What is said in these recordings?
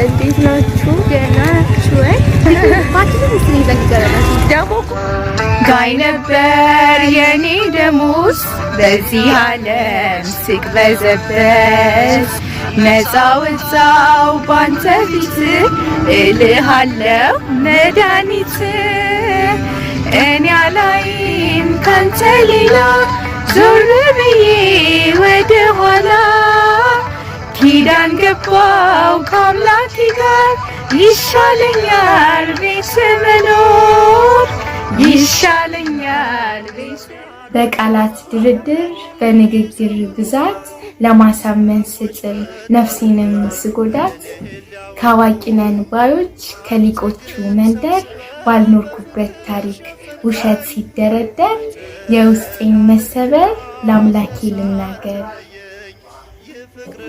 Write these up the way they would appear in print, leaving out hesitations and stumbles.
እንዴት ናችሁ? ደህና ናችሁ ወይ? ባትሉ ደግሞ ጋይ ነበር የኔ ደሞዝ በዚህ ዓለም ስቅበዘበዝ ነፃ ወጣው ባንተ ፊት እልሃለሁ መድኃኒት እኔ አላይም ካንተ ሌላ ዞር ብዬ ወደ ኋላ ኪዳን ገባው ከአምላኬ ጋር ይሻለኛል ቤት መኖር ይሻለኛል ቤት በቃላት ድርድር በንግግር ብዛት ለማሳመን ስጥር ነፍሴንም ስጎዳት ካዋቂነን ባዮች ከሊቆቹ መንደር ባልኖርኩበት ታሪክ ውሸት ሲደረደር የውስጤን መሰበር ለአምላኬ ልናገር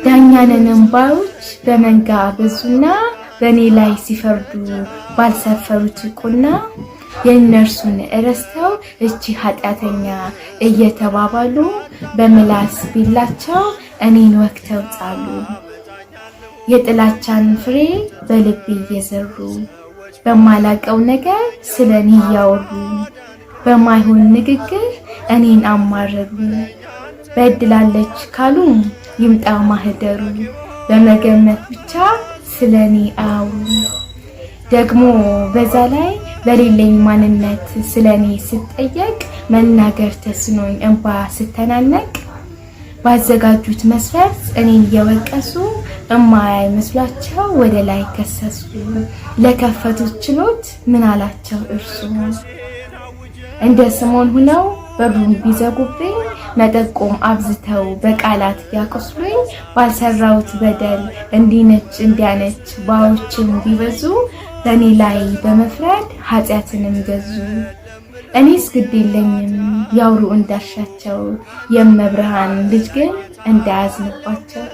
ዳኛነን ባዮች በመንጋ በዙና በኔ ላይ ሲፈርዱ ባልሰፈሩት ቁና የእነርሱን ረስተው እቺ ኃጢአተኛ እየተባባሉ በምላስ ቢላቸው እኔን ወክተው ጣሉ የጥላቻን ፍሬ በልቤ እየዘሩ በማላቀው ነገር ስለኔ ያወሩ በማይሆን ንግግር እኔን አማረሩ በድላለች ካሉ ይምጣ ማህደሩ በመገመት ብቻ ስለኔ አውሩ ደግሞ በዛ ላይ በሌለኝ ማንነት ስለኔ ስጠየቅ መናገር ተስኖኝ እንባ ስተናነቅ ባዘጋጁት መስፈርት እኔን እየወቀሱ እማያይ መስሏቸው ወደ ላይ ከሰሱ ለከፈቱት ችሎት ምን አላቸው እርሱ እንደ ስሞን ሆነው በሩን ቢዘጉብኝ መጠቆም አብዝተው በቃላት ያቆስሉኝ ባልሰራውት በደል እንዲነች እንዲያነች ባዎችም ቢበዙ በኔ ላይ በመፍረድ ኃጢያትንም ገዙ እኔስ ግድ የለኝም ያውሩ እንዳሻቸው የመብርሃን ልጅ ግን እንዳያዝንባቸው